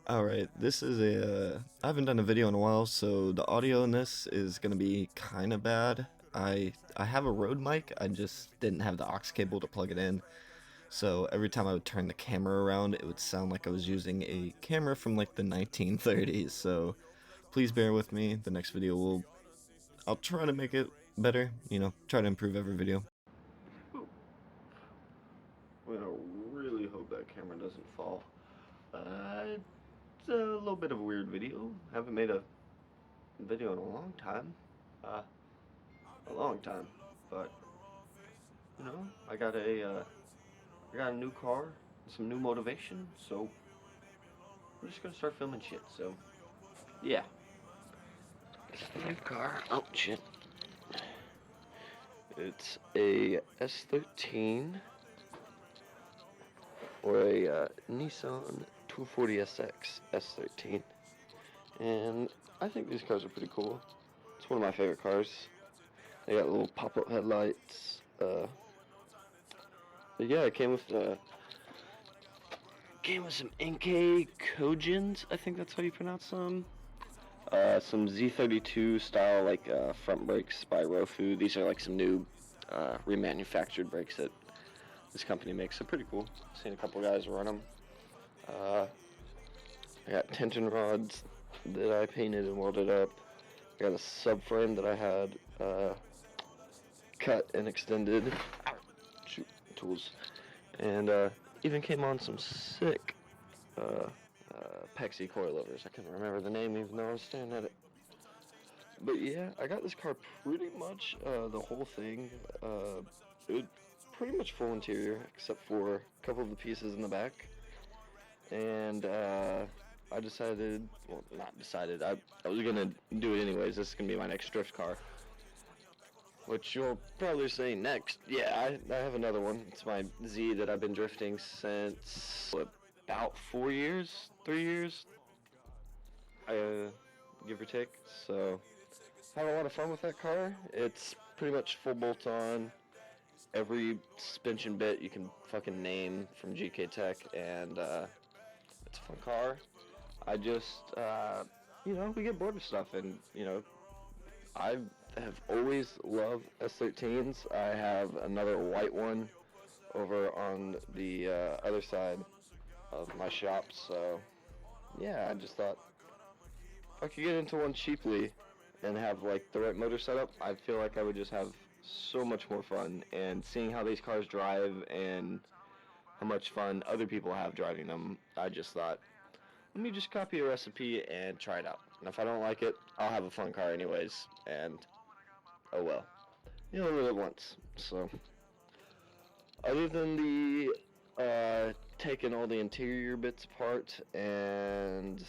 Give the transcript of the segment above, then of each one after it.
Alright, this is I haven't done a video in a while, so the audio in this is gonna be kinda bad. I have a Rode mic, I just didn't have the aux cable to plug it in, so every time I would turn the camera around, it would sound like I was using a camera from like the 1930s, so please bear with me. The next video I'll try to make it better, try to improve every video. I'm gonna really hope that camera doesn't fall. It's a little bit of a weird video. Haven't made a video in a long time. Uh, a long time. But I got a new car, some new motivation. So I'm just gonna start filming shit. So yeah, it's the new car. Oh shit! It's a S13 or a Nissan 240SX S13, and I think these cars are pretty cool. It's one of my favorite cars. They got little pop-up headlights. But yeah, it came with some NK Kojins. I think that's how you pronounce them. Some Z32 style front brakes by Rofu. These are like some new remanufactured brakes that this company makes. They're pretty cool. I've seen a couple guys run them. I got tension rods that I painted and welded up. I got a subframe that I had cut and extended. Shoot, tools. And even came on some sick Pexi coilovers. I couldn't remember the name even though I was staring at it. But yeah, I got this car pretty much the whole thing. It pretty much full interior except for a couple of the pieces in the back. And I decided, well, not decided, I was gonna do it anyways. This is gonna be my next drift car. Which you'll probably say next. Yeah, I have another one. It's my Z that I've been drifting since about 4 years, 3 years, give or take. So, had a lot of fun with that car. It's pretty much full bolt on. Every suspension bit you can fucking name from GK Tech, and it's a fun car. I just, we get bored of stuff, and I have always loved S13s. I have another white one over on the other side of my shop, so yeah, I just thought if I could get into one cheaply and have like the right motor setup, I feel like I would just have so much more fun. And seeing how these cars drive and how much fun other people have driving them, I just thought, let me just copy a recipe and try it out. And if I don't like it, I'll have a fun car anyways, and oh well. You only live once. So, other than the taking all the interior bits apart, and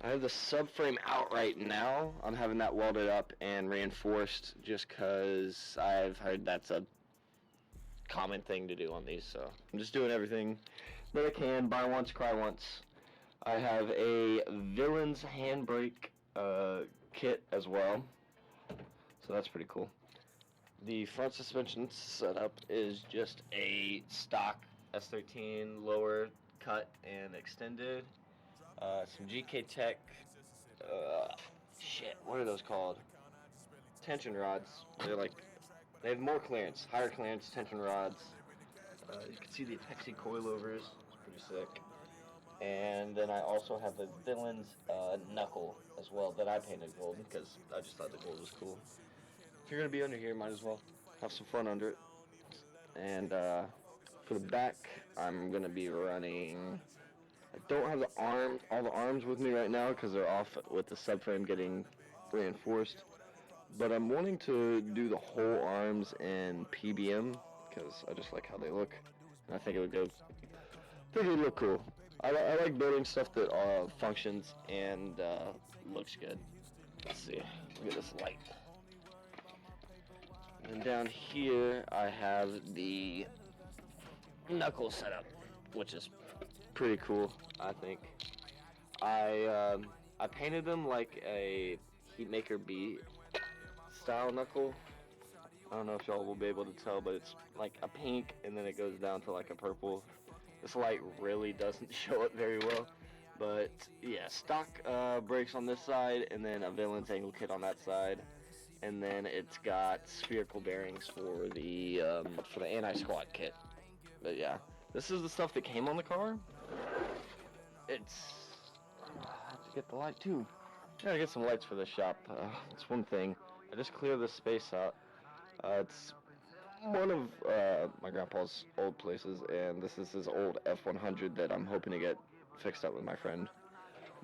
I have the subframe out right now. I'm having that welded up and reinforced just because I've heard that's a common thing to do on these. So I'm just doing everything that I can. Buy once, cry once. I have a Villains handbrake kit as well. So that's pretty cool. The front suspension setup is just a stock S13 lower cut and extended. Some GK Tech, what are those called? Tension rods. They have more clearance, higher clearance tension rods. You can see the Pexi coilovers, it's pretty sick. And then I also have a Villains knuckle as well that I painted gold because I just thought the gold was cool. If you're gonna be under here, might as well have some fun under it. And for the back, I'm gonna be running. I don't have all the arms with me right now because they're off with the subframe getting reinforced. But I'm wanting to do the whole arms in PBM because I just like how they look. And I think it would look cool. I like building stuff that functions and looks good. Let's see. Look at this light. And down here, I have the knuckle setup, which is pretty cool, I think. I painted them like a Heatmaker B style knuckle. I don't know if y'all will be able to tell, but it's like a pink and then it goes down to like a purple. This light really doesn't show it very well, But yeah, stock brakes on this side, and then a Valence angle kit on that side, and then it's got spherical bearings for the anti-squat kit. But yeah, this is the stuff that came on the car. It's I have to get the light too. Gotta get some lights for this shop. It's one thing. I just clear this space out. It's one of my grandpa's old places, and this is his old F100 that I'm hoping to get fixed up with my friend.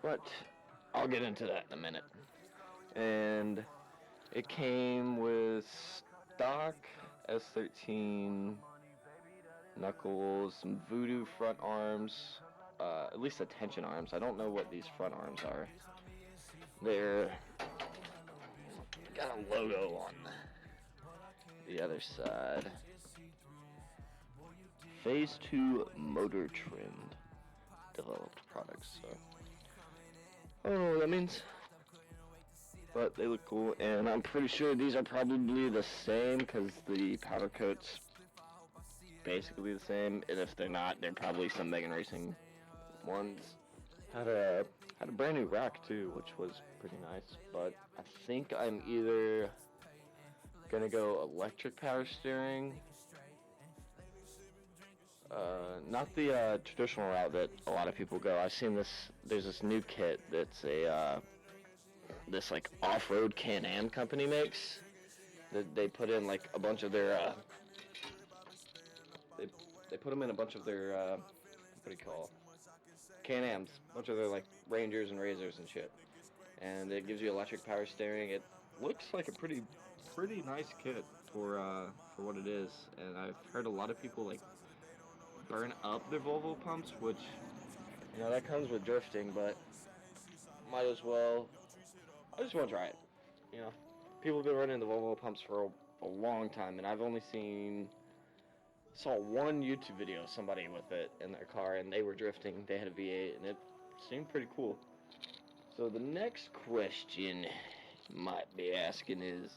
But I'll get into that in a minute. And it came with stock S13 knuckles, some Voodoo front arms, at least the tension arms. I don't know what these front arms are. They're got a logo on the other side. Phase 2 Motor Trend developed products. So I don't know what that means, but they look cool, and I'm pretty sure these are probably the same because the powder coat's basically the same, and if they're not, they're probably some Megan Racing ones. Had a brand new rack too, which was pretty nice, but I think I'm either gonna go electric power steering, not the traditional route that a lot of people go. I've seen there's this new kit that's this like off-road Can-Am company makes, that they put in like a bunch of their they put them in a bunch of their what do you call Can-Ams, a bunch of their like Rangers and Razors and shit, and it gives you electric power steering. It looks like a pretty nice kit for what it is, and I've heard a lot of people like burn up their Volvo pumps, which, you know, that comes with drifting, but might as well. I just want to try it. You know, people have been running the Volvo pumps for a long time, and I've only saw one YouTube video of somebody with it in their car, and they were drifting. They had a V8, and it seemed pretty cool. So the next question you might be asking is,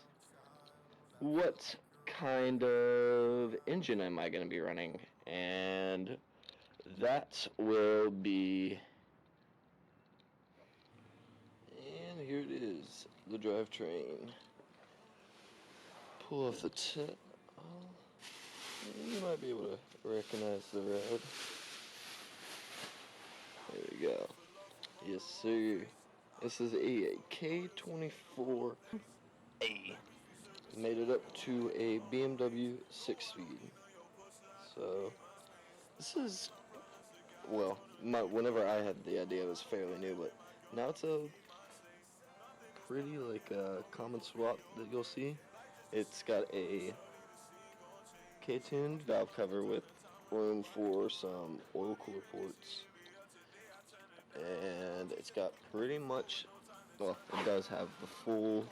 what kind of engine am I going to be running? And that will be, and here it is, the drivetrain. Pull off the tip. You might be able to recognize the road. There we go. Yes, sir. This is a K24A. Made it up to a BMW 6-speed. So, this is, well, whenever I had the idea, it was fairly new, but now it's a pretty, like, common swap that you'll see. It's got a K-tuned valve cover with room for some oil cooler ports, and it's got pretty much, well, it does have the full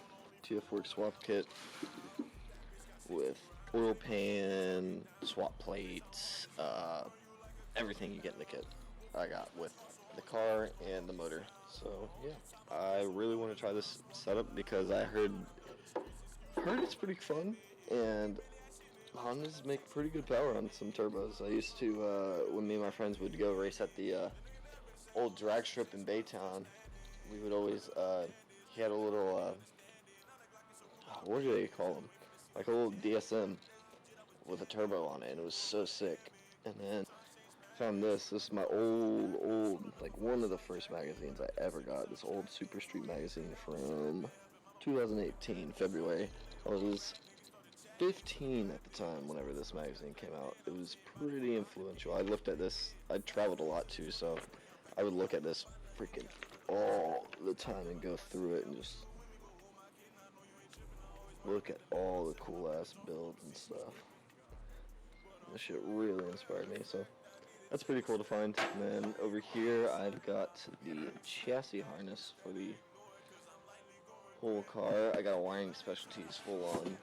TF Works swap kit with oil pan, swap plates, everything you get in the kit I got with the car and the motor. So yeah, I really want to try this setup because I heard it's pretty fun, and Hondas make pretty good power on some turbos. I used to, when me and my friends would go race at the old drag strip in Baytown, we would always, he had a little, what do they call them? Like a little DSM with a turbo on it, and it was so sick. And then found this is my old, like one of the first magazines I ever got, this old Super Street magazine from 2018, February. I was 15 at the time whenever this magazine came out. It was pretty influential. I looked at this, I traveled a lot too, so I would look at this freaking all the time and go through it and just look at all the cool ass builds and stuff. This shit really inspired me, so that's pretty cool to find. And then over here I've got the chassis harness for the whole car. I got a Wiring Specialties full on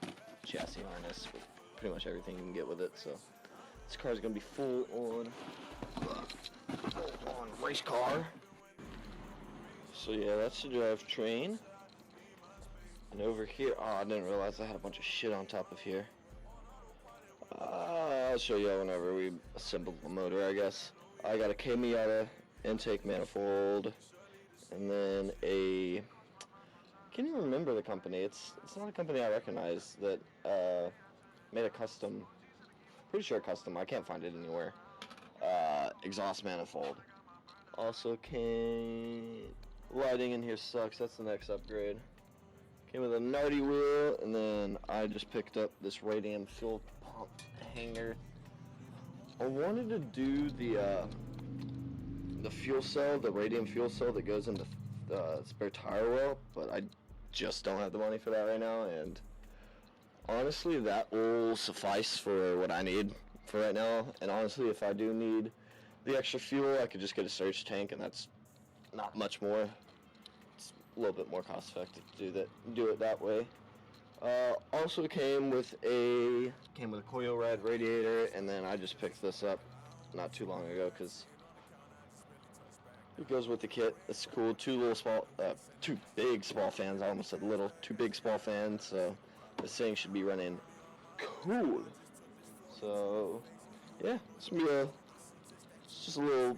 chassis harness with pretty much everything you can get with it, so this car is going to be full on race car. So yeah, that's the drivetrain. And over here, oh, I didn't realize I had a bunch of shit on top of here. I'll show you whenever we assemble the motor, I guess. I got a K Miata intake manifold, and then a, can't even remember the company. It's not a company I recognize that made a custom, pretty sure custom, I can't find it anywhere, exhaust manifold. Also came, lighting in here sucks, that's the next upgrade. Came with a Nardi wheel, and then I just picked up this Radium fuel pump hanger. I wanted to do the fuel cell, the Radium fuel cell that goes into the spare tire well, but I just don't have the money for that right now, and honestly that will suffice for what I need for right now. And honestly, if I do need the extra fuel, I could just get a surge tank, and that's not much more. It's a little bit more cost effective to do it that way. Also came with a Coil Rad radiator, and then I just picked this up not too long ago because it goes with the kit. It's cool. Two big small fans. I almost said little. Two big small fans. So this thing should be running cool. So yeah, it's just a little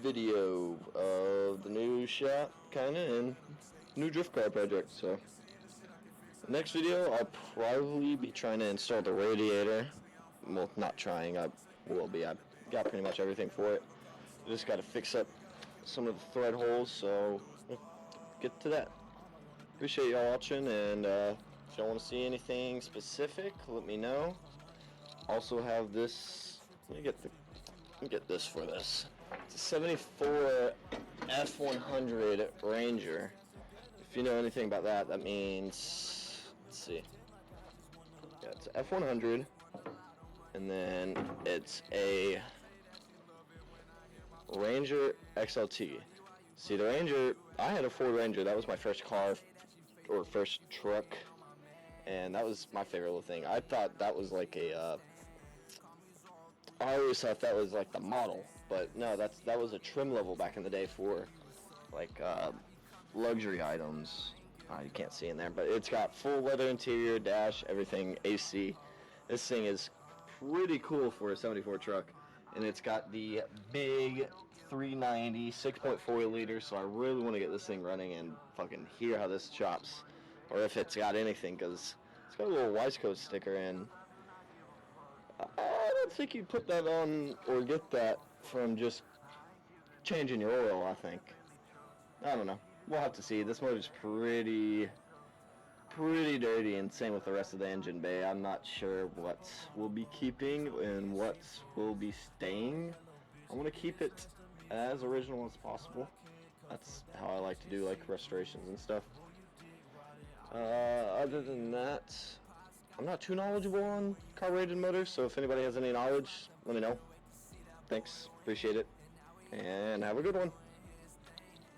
video of the new shop, kinda, and new drift car project. So next video, I'll probably be trying to install the radiator. Well, not trying. I will be. I've got pretty much everything for it. I just got to fix up some of the thread holes, so get to that. Appreciate y'all watching, and if y'all want to see anything specific, let me know. Also have this. Let me get this for this. It's a 74 F100 Ranger. If you know anything about that, that means, let's see. Yeah, it's an F100, and then it's a Ranger XLT. See, the Ranger, I had a Ford Ranger. That was my first car, or first truck, and that was my favorite little thing. I thought that was like I always thought that was like the model, but no, that was a trim level back in the day for like luxury items. You can't see in there, but it's got full leather interior, dash, everything, AC. This thing is pretty cool for a 74 truck, and it's got the big 390 6.4 liter, so I really want to get this thing running and fucking hear how this chops, or if it's got anything, because it's got a little Wiseco sticker, and I don't think you put that on or get that from just changing your oil, I think. I don't know. We'll have to see. This motor's pretty dirty, and same with the rest of the engine bay. I'm not sure what we'll be keeping and what will be staying. I want to keep it as original as possible. That's how I like to do like restorations and stuff. Other than that, I'm not too knowledgeable on carbureted motors, so if anybody has any knowledge, let me know. Thanks, appreciate it, and have a good one.